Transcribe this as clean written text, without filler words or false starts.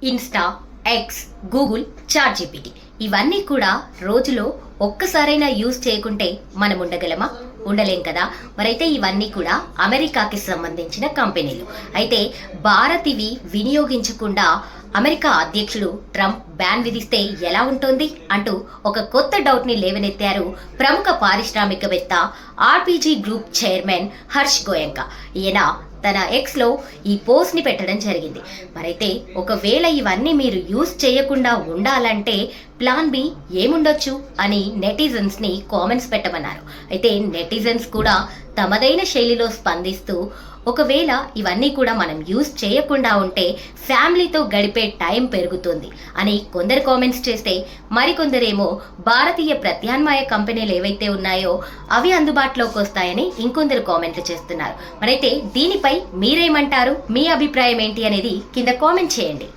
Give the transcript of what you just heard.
Insta, X, Google, Chat GPT ఇవన్నీ కూడా రోజులో ఒక్కసారైనా యూజ్ చేయకుంటే మనం ఉండగలమా? ఉండలేం కదా. మరైతే ఇవన్నీ కూడా అమెరికాకి సంబంధించిన కంపెనీలు. అయితే భారతివి వినియోగించకుండా అమెరికా అధ్యక్షుడు ట్రంప్ బ్యాన్ విధిస్తే ఎలా ఉంటుంది అంటూ ఒక కొత్త డౌట్ ని లేవనెత్తారు ప్రముఖ పారిశ్రామికవేత్త RPG group chairman Harsh Goenka. ఈయన తన ఎక్స్ లో ఈ పోస్ట్ ని పెట్టడం జరిగింది. మరైతే ఒకవేళ ఇవన్నీ మీరు యూజ్ చేయకుండా ఉండాలంటే ప్లాన్ బి ఏముండొచ్చు అని నెటిజన్స్ ని కామెంట్స్ పెట్టమన్నారు. అయితే నెటిజన్స్ కూడా తమదైన శైలిలో స్పందిస్తూ ఒకవేళ ఇవన్నీ కూడా మనం యూజ్ చేయకుండా ఉంటే ఫ్యామిలీతో గడిపే టైం పెరుగుతుంది అని కొందరు కామెంట్స్ చేస్తే, మరికొందరేమో భారతీయ ప్రత్యామ్నాయ కంపెనీలు ఏవైతే ఉన్నాయో అవి అందుబాటులోకి వస్తాయని ఇంకొందరు కామెంట్లు చేస్తున్నారు. మరైతే దీనిపై మీరేమంటారు? మీ అభిప్రాయం ఏంటి అనేది కింద కామెంట్ చేయండి.